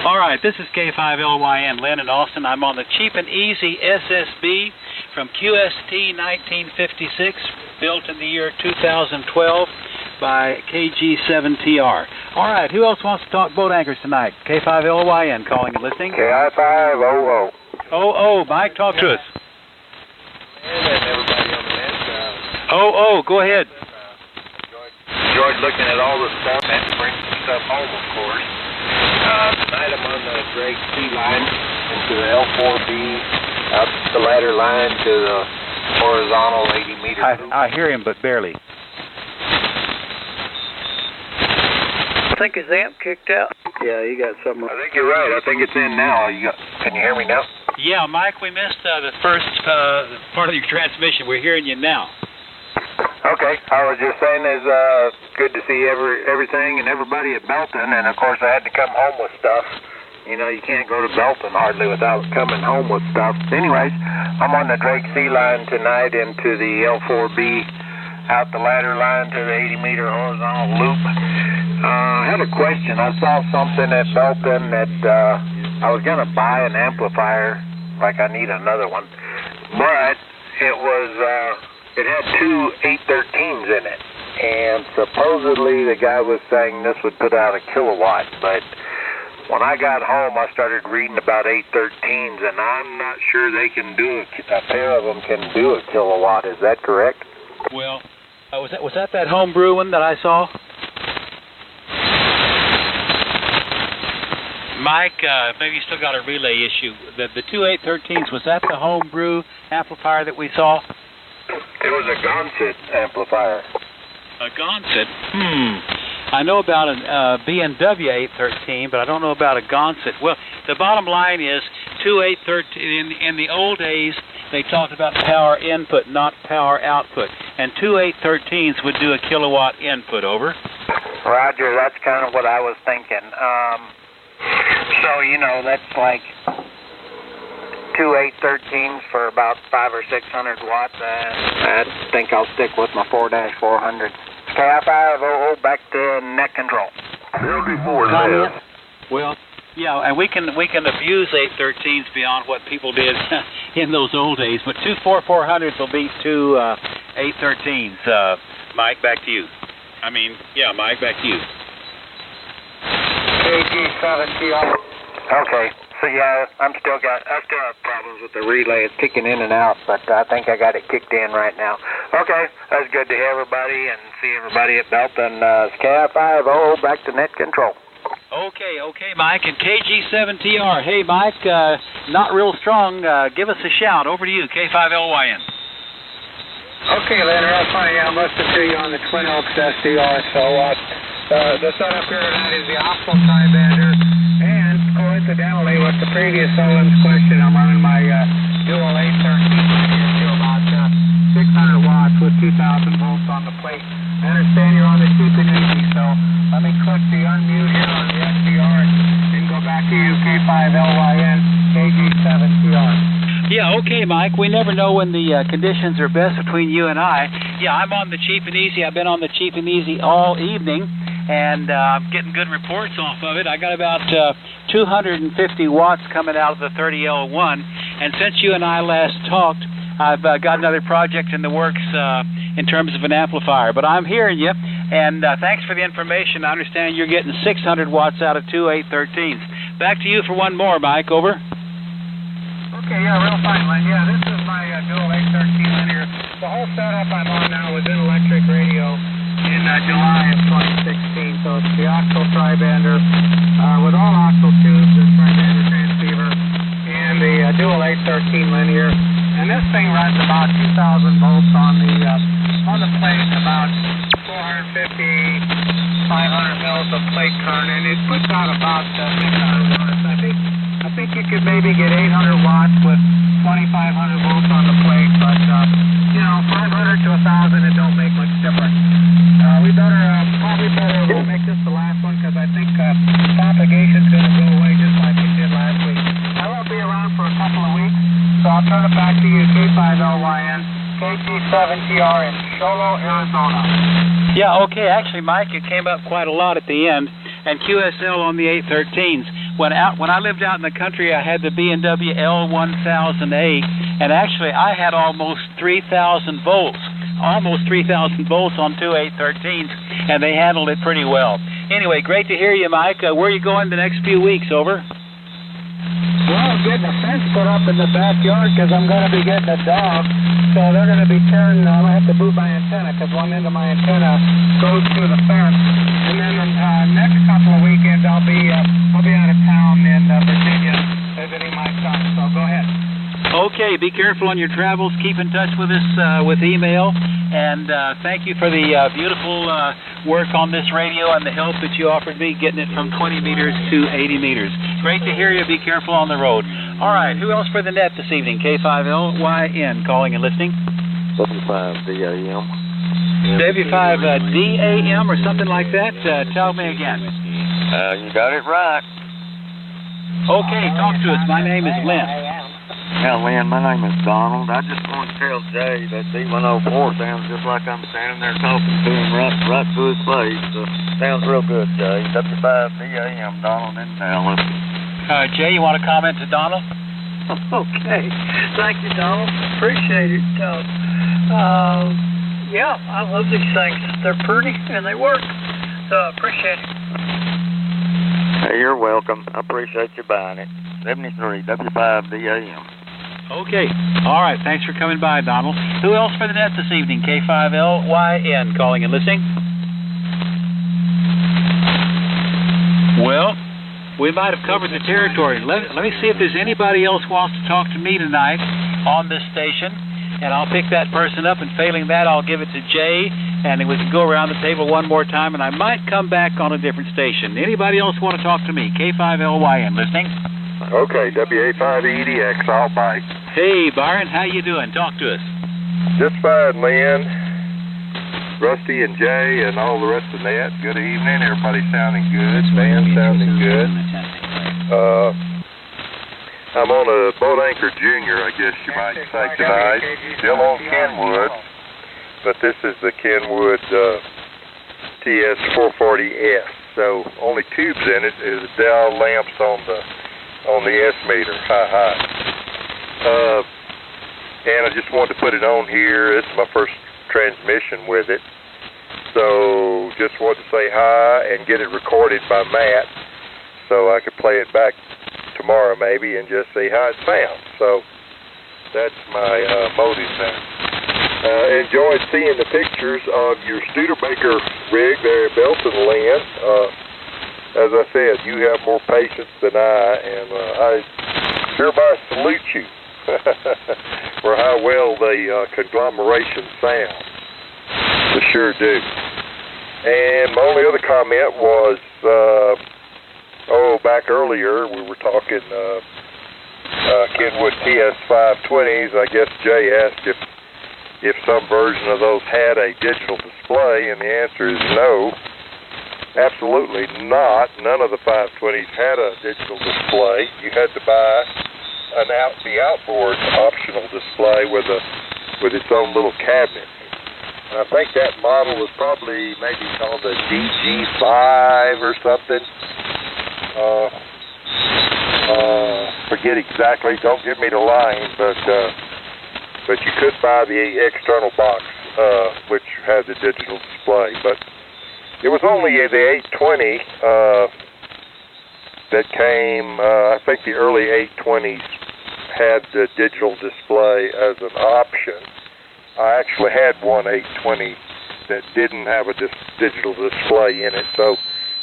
All right, this is K5LYN, Lynn in Austin. I'm on the Cheap and Easy SSB from QST 1956, built in the year 2012 by KG7TR. All right, who else wants to talk boat anchors tonight? K5LYN calling and listening. KI500. Oh, Mike, talk to us. Go ahead. Enjoyed looking at all the stuff and bringing some stuff home, of course. Tonight I'm on the Drake C line into the L4B, up the ladder line to the horizontal 80 meter. I hear him, but barely. I think his amp kicked out. Yeah, you got something. I think you're right. I think it's in now. Can you hear me now? Yeah, Mike, we missed the first part of your transmission. We're hearing you now. Okay, I was just saying it's good to see everything and everybody at Belton, and of course I had to come home with stuff. You know, you can't go to Belton hardly without coming home with stuff. Anyways, I'm on the Drake Sea line tonight into the L4B, out the ladder line to the 80-meter horizontal loop. I had a question. I saw something at Belton that I was going to buy an amplifier, like I need another one, but it had two 813s in it, and supposedly the guy was saying this would put out a kilowatt, but when I got home, I started reading about 813s, and I'm not sure they can do a pair of them can do a kilowatt. Is that correct? Well, was that homebrew one that I saw? Mike, maybe you still got a relay issue. The two 813s, was that the homebrew amplifier that we saw? It was a Gonset amplifier. A Gonset? I know about a B&W 813, but I don't know about a Gonset. Well, the bottom line is, two 813, in the old days, they talked about power input, not power output. And two 813s would do a kilowatt input, over. Roger, that's kind of what I was thinking. So, you know, that's like two 813s for about 500 or 600 watts. I think I'll stick with my 4-400. KI500 back to net control. Well, yeah, and we can abuse 813s beyond what people did in those old days, but two 4-400s will beat two 813s. Mike, back to you. Mike, back to you. KG7TR. Okay, so yeah, I still have problems with the relay. It's kicking in and out, but I think I got it kicked in right now. Okay, that's good to hear everybody and see everybody at Belton. KI500 back to net control. Okay, Mike, and KG7TR. Hey, Mike, not real strong. Give us a shout. Over to you, K5LYN. Okay, Leonard, that's funny. I'm listening to you on the Twin Oaks SDR. So the setup here tonight is the optical tri-bander, and coincidentally with the previous Owen's question, I'm running my dual 813 here to about 600 watts with 2,000 volts on the plate. I understand you're on the cheap and easy, so let me click the unmute here on the SDR and go back to you, K5LYN, KG7TR. Yeah, okay, Mike. We never know when the conditions are best between you and I. Yeah, I'm on the cheap and easy. I've been on the cheap and easy all evening, and I'm getting good reports off of it. I got about 250 watts coming out of the 30L1, and since you and I last talked, I've got another project in the works in terms of an amplifier. But I'm hearing you, and thanks for the information. I understand you're getting 600 watts out of two 813s. Back to you for one more, Mike. Over. Okay, yeah, real fine, Len. Yeah, this is my dual 813 linear. The whole setup I'm on now was in electric radio in July of 2016. So it's the octal tri-bander with all octal tubes, the tri-bander transceiver, and the dual 813 linear. And this thing runs about 2,000 volts on the plate, about 450, 500 mils of plate current, and it puts out about 600 watts. I think you could maybe get 800 watts with 2,500 volts on the plate, but 500 to 1,000, it don't make much difference. We probably better make this the last one, because I think propagation's going to go away just like it did last week. I won't be around for a couple of weeks, so I'll turn it back to you, K5LYN, KG7TR in Sholo, Arizona. Yeah, okay. Actually, Mike, it came up quite a lot at the end, and QSL on the 813s. When I lived out in the country, I had the B&W L1000A, and actually I had almost 3,000 volts on two 813s, and they handled it pretty well. Anyway, great to hear you, Mike. Where are you going the next few weeks? Over. Well, getting a fence put up in the backyard because I'm going to be getting a dog. So they're going to be turning, I'll have to move my antenna because one end of my antenna goes through the fence. And then the next couple of weekends I'll be out of town in Virginia visiting my son. So go ahead. Okay, be careful on your travels. Keep in touch with us with email. And thank you for the beautiful work on this radio and the help that you offered me getting it from 20 meters to 80 meters. Great to hear you. Be careful on the road. All right, who else for the net this evening? K5LYN calling and listening. 75 DAM. W5DAM or something like that? Tell me again. You got it right. Okay, talk to us. My name is Lynn. Yeah, Lynn, my name is Donald. I just want to tell Jay that D104 sounds just like I'm standing there talking to him right to his face. Sounds real good, Jay. W5DAM, Donald in Dallas. Jay, you want to comment to Donald? Okay. Thank you, Donald. Appreciate it. Yeah, I love these things. They're pretty and they work. So I appreciate it. Hey, you're welcome. I appreciate you buying it. 73 W5DAM. Okay. All right. Thanks for coming by, Donald. Who else for the net this evening? K5LYN calling and listening. Well, we might have covered the territory. Let me see if there's anybody else who wants to talk to me tonight on this station, and I'll pick that person up, and failing that, I'll give it to Jay, and then we can go around the table one more time, and I might come back on a different station. Anybody else want to talk to me? K5LYN listening. Okay, WA5EDX, I'll bite. Hey, Byron, how you doing? Talk to us. Just fine, Lynn. Rusty and Jay and all the rest of that, good evening. Everybody sounding good. Band sounding good. I'm on a boat anchor junior, I guess you might say, tonight. Still on Kenwood, but this is the Kenwood TS440S. So only tubes in it is dial lamps on the S meter. And I just wanted to put it on here. This is my first transmission with it. So just wanted to say hi and get it recorded by Matt so I could play it back tomorrow maybe and just see how it sounds. So that's my motive now. Enjoyed seeing the pictures of your Studebaker rig there at Belton, Lynn. As I said, you have more patience than I, and I hereby salute you for how well the conglomeration sounds. I sure do. And my only other comment was, back earlier we were talking Kenwood TS520s. I guess Jay asked if some version of those had a digital display, and the answer is no. Absolutely not. None of the 520s had a digital display. You had to buy the outboard optional display with its own little cabinet. And I think that model was probably maybe called the DG5 or something. Forget exactly. Don't give me the line, but you could buy the external box which had the digital display. But it was only the 820 that came. I think the early 820s had the digital display as an option. I actually had one 820 that didn't have a digital display in it, so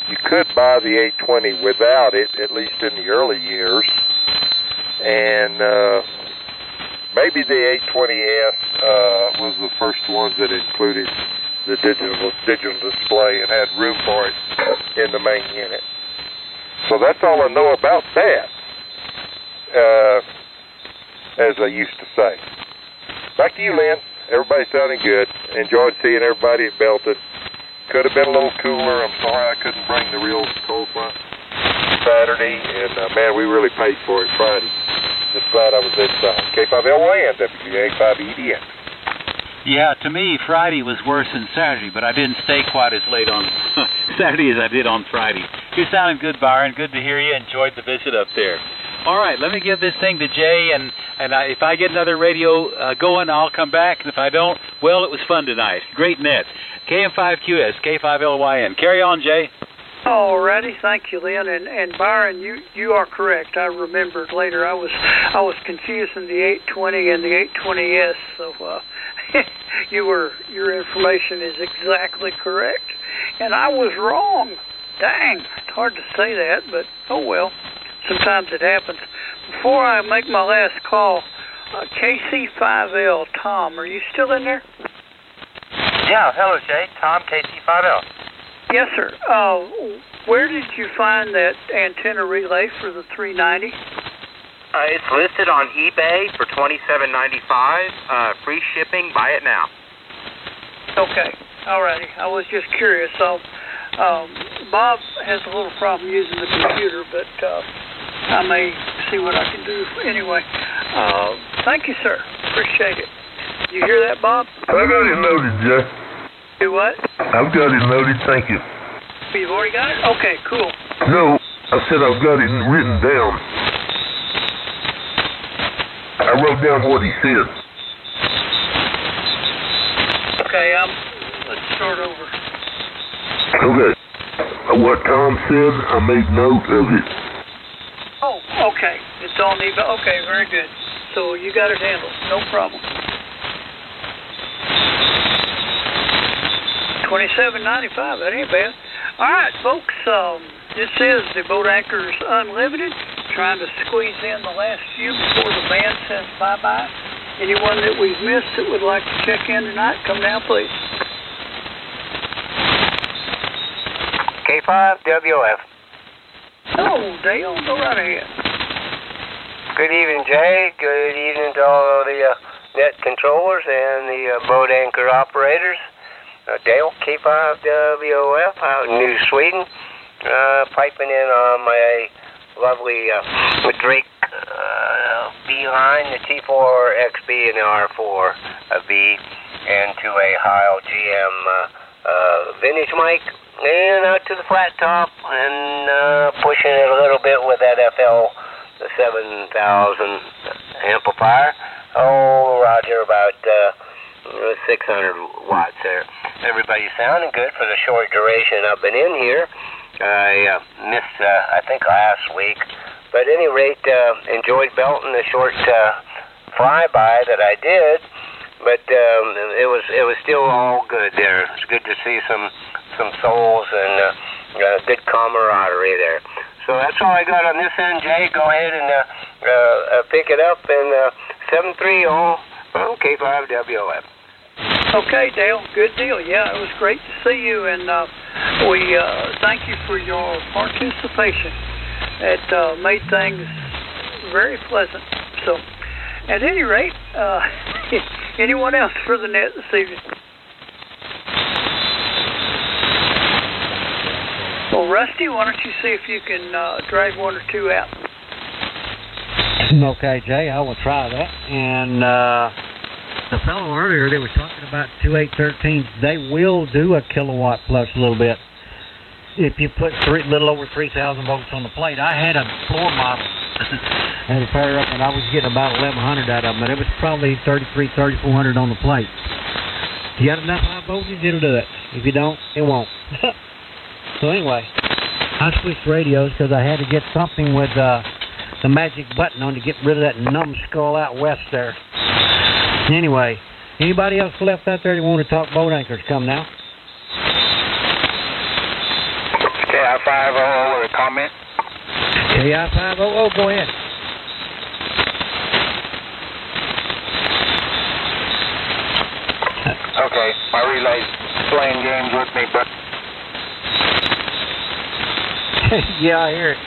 you could buy the 820 without it, at least in the early years. And maybe the 820S was the first one that included the digital display and had room for it in the main unit. So that's all I know about that, as I used to say. Back to you, Lynn. Everybody sounding good. Enjoyed seeing everybody at Belton. Could have been a little cooler. I'm sorry I couldn't bring the real cold front Saturday, and man, we really paid for it Friday. Just glad I was inside. K5LYN, WA5EDX. Yeah, to me, Friday was worse than Saturday, but I didn't stay quite as late on Saturday as I did on Friday. You're sounding good, Byron. Good to hear you. Enjoyed the visit up there. All right, let me give this thing to Jay, and if I get another radio going, I'll come back. And if I don't, well, it was fun tonight. Great net. KM5QS, K5LYN. Carry on, Jay. Alrighty, thank you, Lynn. And Byron, you are correct. I remembered later. I was confusing the 820 and the 820S. So your information is exactly correct, and I was wrong. Dang, it's hard to say that, but oh well. Sometimes it happens. Before I make my last call, KC5L, Tom, are you still in there? Yeah, hello, Jay. Tom, KC5L. Yes, sir. Where did you find that antenna relay for the 390? It's listed on eBay for $27.95. Free shipping. Buy it now. Okay. All righty. I was just curious. So, Bob has a little problem using the computer, but I may see what I can do anyway. Thank you, sir. Appreciate it. You hear that, Bob? I got it noted, Jay. Do what? I've got it noted, thank you. You've already got it? Okay, cool. No, I said I've got it written down. I wrote down what he said. Okay, let's start over. Okay. What Tom said, I made note of it. Oh, okay. It's on the... Okay, very good. So you got it handled. No problem. 27.95. That ain't bad. All right, folks. This is the Boat Anchors Unlimited. Trying to squeeze in the last few before the band says bye-bye. Anyone that we've missed that would like to check in tonight, come down, please. K5WF. Hello, Dale. Go right ahead. Good evening, Jay. Good evening to all of the net controllers and the boat anchor operators. Dale, K5WF out in New Sweden. Piping in on my lovely Drake behind the T4XB and the R4B into a Heil GM vintage mic and out to the flat top and pushing it a little bit with that FL 7000 amplifier. Oh, Roger, about 600 watts there. Everybody's sounding good for the short duration I've been in here. I missed, I think, last week. But at any rate, enjoyed belting the short flyby that I did. But it was still all good there. It's good to see some souls and good camaraderie there. So that's all I got on this end, Jay. Go ahead and pick it up and 730 from K5WF. Okay, Dale. Good deal. Yeah, it was great to see you, and we thank you for your participation. It made things very pleasant. So, at any rate, anyone else for the net this evening? Well, Rusty, why don't you see if you can drag one or two out? Okay, Jay, I will try that. And the fellow earlier, they were talking about 2813s. They will do a kilowatt plus a little bit. If you put a little over 3,000 volts on the plate. I had a floor model and a pair up, and I was getting about 1,100 out of them, but it was probably 3,400 on the plate. If you got enough high voltage, it'll do it. If you don't, it won't. So anyway, I switched radios because I had to get something with the magic button on to get rid of that numbskull out west there. Anyway, anybody else left out there that want to talk boat anchors, come now. KI500 with a comment. KI500, go ahead. Okay, my relay's playing games with me, but... Yeah, I hear it.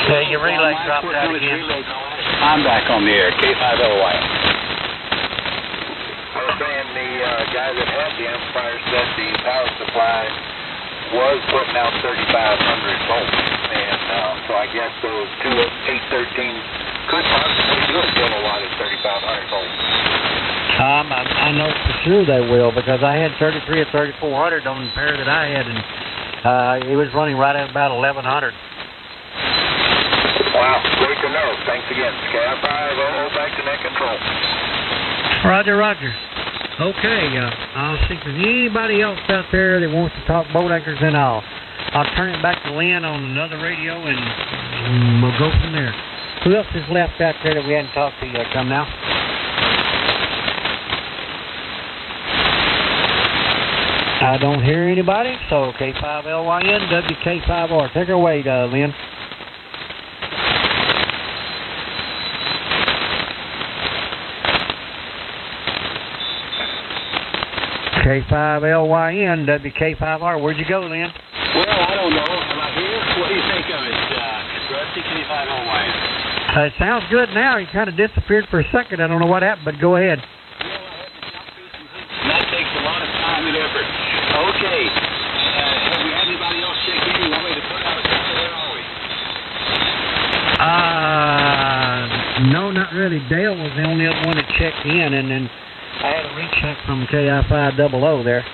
Okay, your relay dropped out again. I'm back on the air, K5LY. I was saying the guy that had the amplifier said the power supply was putting out 3,500 volts, and so I guess those two 813s could possibly do a kilowatt at 3,500 volts. I know for sure they will, because I had 33 or 3,400 on the pair that I had, and it was running right at about 1,100. Wow, great to know. Thanks again. KI500 back to net control. Roger, roger. Okay, I'll see if there's anybody else out there that wants to talk boat anchors, then I'll turn it back to Lynn on another radio, and we'll go from there. Who else is left out there that we hadn't talked to yet? Come now. I don't hear anybody, so K5LYN, WK5R. Take her away, Lynn. K5LYN, WK5R. Where'd you go, Lynn? Well, I don't know. Am I here? What do you think of it? SDK5 all wire. It sounds good now. He kind of disappeared for a second. I don't know what happened, but go ahead. And that takes a lot of time and effort. Okay. Have we had anybody else check in? You want me to put out a couple? Where are we? No, not really. Dale was the only other one that checked in, and then I had a recheck from KI500 there.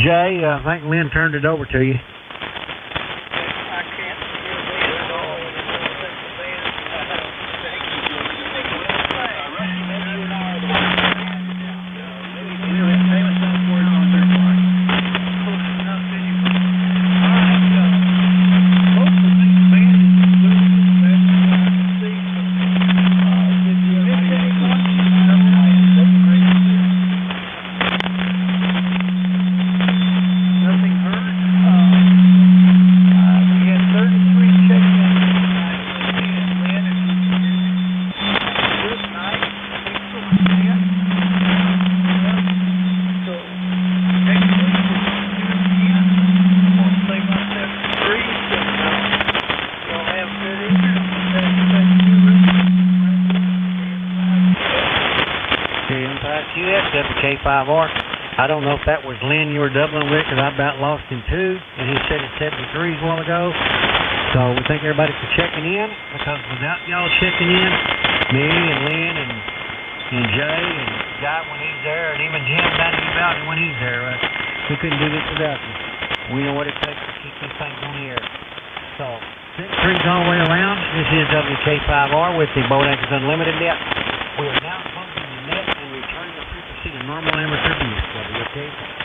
Jay, I think Lynn turned it over to you. K5R. I don't know if that was Lynn you were doubling with, because I about lost him too, and he said it's 73 a while ago. So we thank everybody for checking in, because without y'all checking in, me and Lynn and Jay and Guy when he's there, and even Jim down in the valley when he's there, we couldn't do this without you. We know what it takes to keep these things on the air. So, 6-3s all the way around. This is WK5R with the Boat Anchors Unlimited net. We are now closing the net and returning the frequency to normal amateur views. WK.